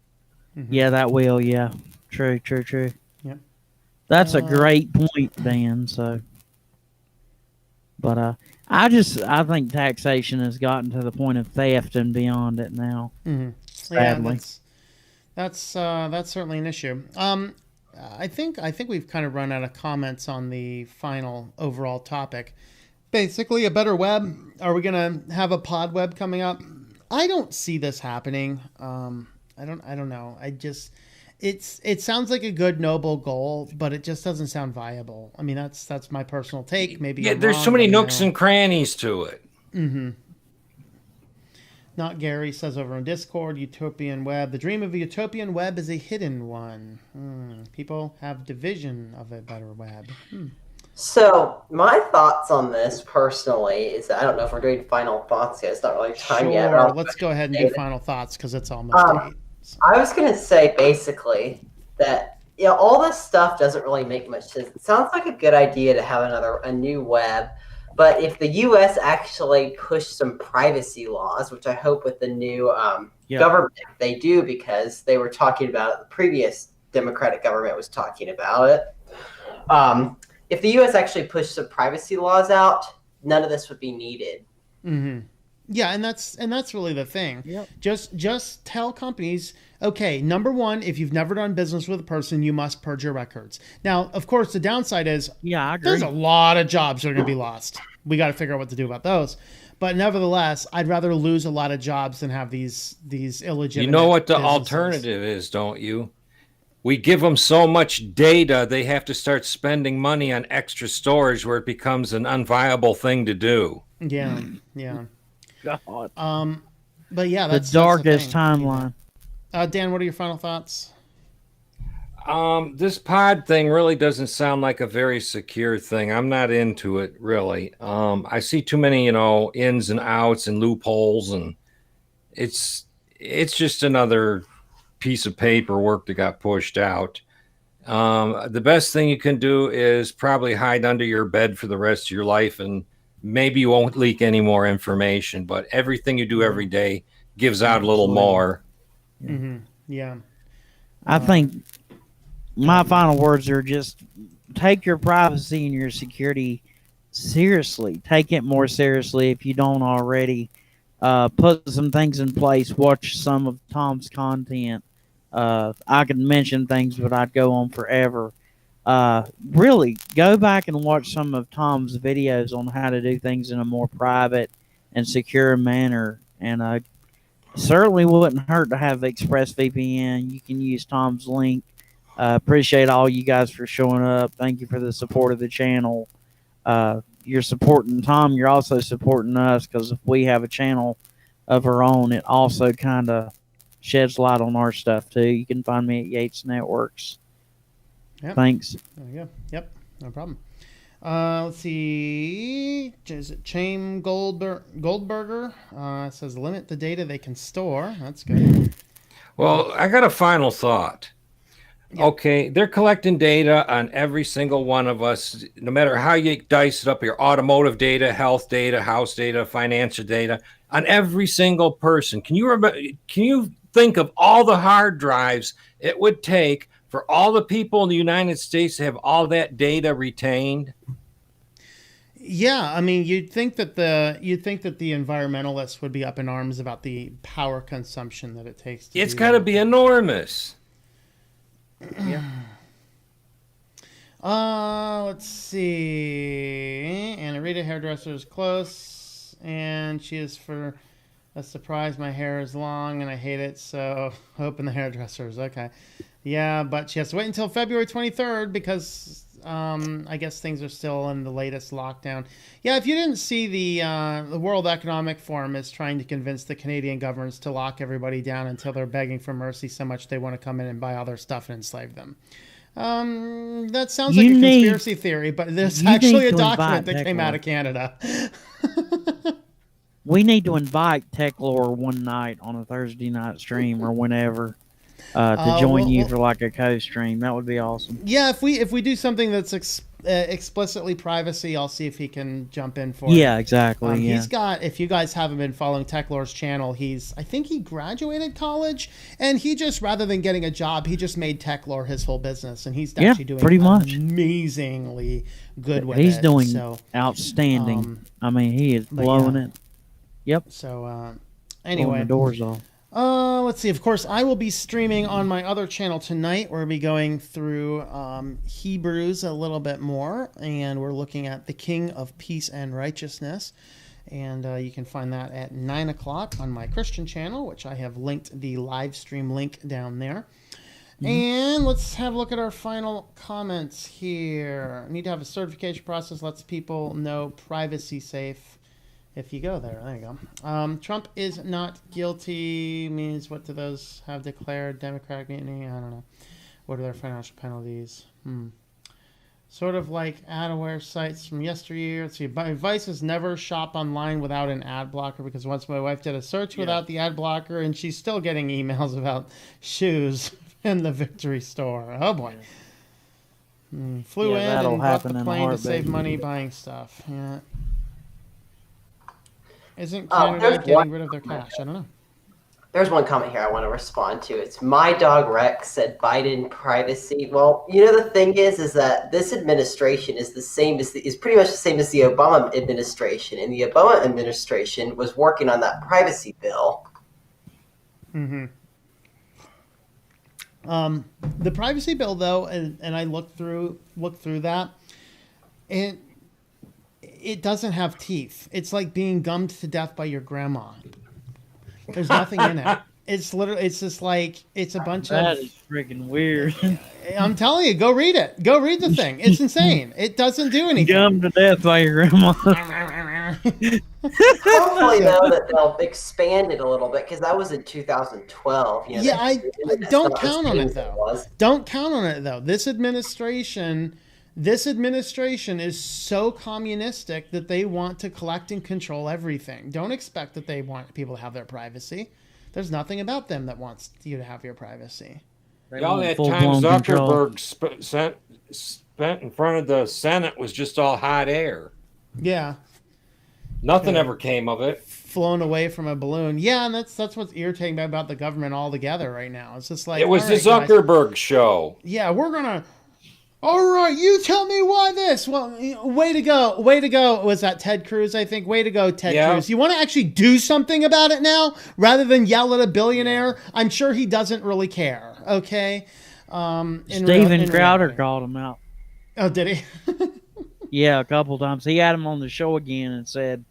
S4: Mm-hmm. Yeah, that will. Yeah, true.
S1: Yep.
S4: That's a great point, Dan. So, but I think taxation has gotten to the point of theft and beyond it now.
S1: Mm-hmm.
S4: Sadly.
S1: Yeah, that's certainly an issue. I think we've kind of run out of comments on the final overall topic. Basically, a better web. Are we gonna have a pod web coming up? I don't see this happening. I don't know. It sounds like a good noble goal, but it just doesn't sound viable. I mean, that's my personal take. Maybe
S2: there's so many nooks and crannies to it.
S1: Mm-hmm. Not Gary says over on Discord, utopian web. The dream of a utopian web is a hidden one. People have division of a better web.
S3: So my thoughts on this personally is that I don't know if we're doing final thoughts yet. It's not really time yet.
S1: Sure, let's go ahead and do final thoughts because it's almost 8. So.
S3: I was going to say basically that all this stuff doesn't really make much sense. It sounds like a good idea to have a new web. But if the U.S. actually pushed some privacy laws, which I hope with the new government they do, because they were talking about it, the previous Democratic government was talking about it. If the U.S. actually pushed some privacy laws out, none of this would be needed.
S1: Mm-hmm. Yeah, and that's really the thing.
S4: Yep.
S1: Just tell companies, okay, number one, if you've never done business with a person, you must purge your records. Now, of course, the downside is
S4: I agree.
S1: There's a lot of jobs that are going to be lost. We got to figure out what to do about those. But nevertheless, I'd rather lose a lot of jobs than have these illegitimate.
S2: You know what the
S1: businesses.
S2: alternative is, don't you? We give them so much data, they have to start spending money on extra storage where it becomes an unviable thing to do.
S1: Yeah.
S4: God.
S1: But yeah,
S4: the darkest timeline.
S1: Dan, what are your final thoughts?
S2: This pod thing really doesn't sound like a very secure thing. I'm not into it, really. I see too many, ins and outs and loopholes, and it's just another piece of paperwork that got pushed out. The best thing you can do is probably hide under your bed for the rest of your life, and maybe you won't leak any more information, but everything you do every day gives out a little more.
S1: Mm-hmm. Yeah.
S4: I think my final words are just take your privacy and your security seriously. Take it more seriously if you don't already. Put some things in place. Watch some of Tom's content. I could mention things, but I'd go on forever. Really, go back and watch some of Tom's videos on how to do things in a more private and secure manner. And certainly wouldn't hurt to have ExpressVPN. You can use Tom's link. Appreciate all you guys for showing up. Thank you for the support of the channel. You're supporting Tom. You're also supporting us, because if we have a channel of our own, it also kind of sheds light on our stuff too. You can find me at Yates Networks.
S1: Yep.
S4: Thanks.
S1: There you go. Yep, no problem. Let's see. Is it Chaim Goldberger? Says limit the data they can store. That's good.
S2: Well, I got a final thought. Yep. Okay, they're collecting data on every single one of us, no matter how you dice it up, your automotive data, health data, house data, financial data, on every single person. Can you think of all the hard drives it would take for all the people in the United States to have all that data retained?
S1: Yeah, I mean, you'd think that the environmentalists would be up in arms about the power consumption that it takes to
S2: It's got to be enormous.
S1: Yeah. Let's see. Anna Rita, hairdresser, is close, and she is for a surprise. My hair is long, and I hate it, so hoping the hairdresser is okay. Yeah, but she has to wait until February 23rd because I guess things are still in the latest lockdown. Yeah, if you didn't see, the World Economic Forum is trying to convince the Canadian governments to lock everybody down until they're begging for mercy so much they want to come in and buy all their stuff and enslave them. That sounds like a conspiracy theory, but there's actually a document that came out of Canada.
S4: We need to invite Tech Lore one night on a Thursday night stream or whenever. to join you for like a co-stream. That would be awesome.
S1: Yeah, if we do something that's explicitly privacy, I'll see if he can jump in for
S4: Yeah,
S1: it.
S4: exactly.
S1: He's got, if you guys haven't been following TechLore's channel, I think he graduated college, and he just, rather than getting a job, he just made TechLore his whole business, and he's actually doing
S4: pretty much
S1: amazingly good with it.
S4: He's doing
S1: so,
S4: outstanding. I mean, he is blowing it. Yep.
S1: So,
S4: Blowing
S1: anyway.
S4: the doors off.
S1: Let's see. Of course, I will be streaming on my other channel tonight. We'll be going through Hebrews a little bit more, and we're looking at the King of Peace and Righteousness. And you can find that at 9 o'clock on my Christian channel, which I have linked the live stream link down there. And let's have a look at our final comments here. I need to have a certification process, lets people know privacy safe. If you go there, there you go. Trump is not guilty means what do those have declared? Democratic mutiny? I don't know. What are their financial penalties? Sort of like adware sites from yesteryear. Let's see. My advice is never shop online without an ad blocker, because once my wife did a search without the ad blocker, and she's still getting emails about shoes in the Victory store. Oh boy. Flew in and bought the plane to save money buying stuff. Yeah. Isn't Canada getting rid of their cash? I don't know.
S3: There's one comment here I want to respond to. It's my dog Rex said Biden privacy. Well, you know, the thing is that this administration is the same as is pretty much the same as the Obama administration, and the Obama administration was working on that privacy bill.
S1: The privacy bill, though, and I looked through that, and it doesn't have teeth. It's like being gummed to death by your grandma. There's nothing in it. It's literally, it's just like, it's a bunch
S4: That is freaking weird.
S1: I'm telling you, go read it. Go read the thing. It's insane. It doesn't do anything.
S4: Gummed to death by your grandma.
S3: Hopefully, though, that they'll expand it a little bit, because that was in 2012. You know,
S1: Yeah, I don't count on it, though. Don't count on it, though. This administration is so communistic that they want to collect and control everything. Don't expect that they want people to have their privacy. There's nothing about them that wants you to have your privacy.
S2: All that time Zuckerberg spent in front of the Senate was just all hot air.
S1: Yeah.
S2: Nothing ever came of it.
S1: Flown away from a balloon. Yeah, and that's what's irritating about the government altogether right now. It's just like,
S2: it was the Zuckerberg show.
S1: Yeah, we're gonna. All right, you tell me why this. Well, way to go. Way to go. Was that Ted Cruz, I think? Way to go, Ted Cruz. You want to actually do something about it now rather than yell at a billionaire? I'm sure he doesn't really care, okay?
S4: Steven Crowder called him out.
S1: Oh, did he?
S4: Yeah, a couple times. He had him on the show again and said,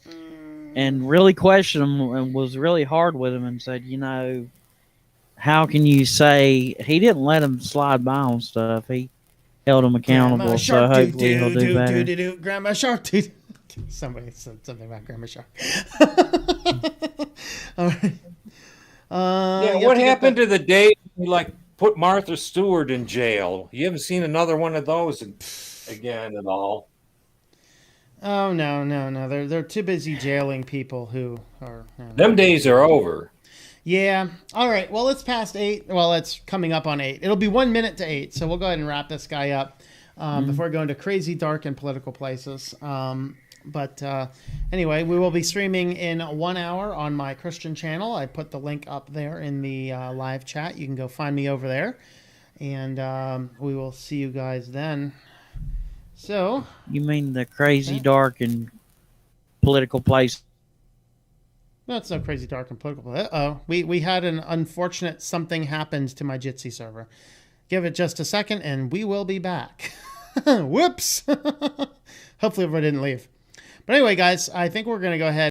S4: and really questioned him and was really hard with him and said, you know, how can you say, he didn't let him slide by on stuff. He held him accountable, so hopefully he'll do better.
S1: Grandma Shark, dude. Somebody said something about Grandma Shark. All right.
S2: What happened to the day you put Martha Stewart in jail? You haven't seen another one of those again at all.
S1: Oh no! They're too busy jailing people who are.
S2: Them days are over.
S1: Yeah. All right. Well, it's past 8. Well, it's coming up on 8. It'll be 1 minute to 8. So we'll go ahead and wrap this guy up before going to crazy, dark, and political places. But anyway, we will be streaming in 1 hour on my Christian channel. I put the link up there in the live chat. You can go find me over there. And we will see you guys then. So.
S4: You mean the crazy, dark, and political place?
S1: That's no crazy, dark, and political. Uh-oh. We had an unfortunate something happened to my Jitsi server. Give it just a second, and we will be back. Whoops. Hopefully everyone didn't leave. But anyway, guys, I think we're going to go ahead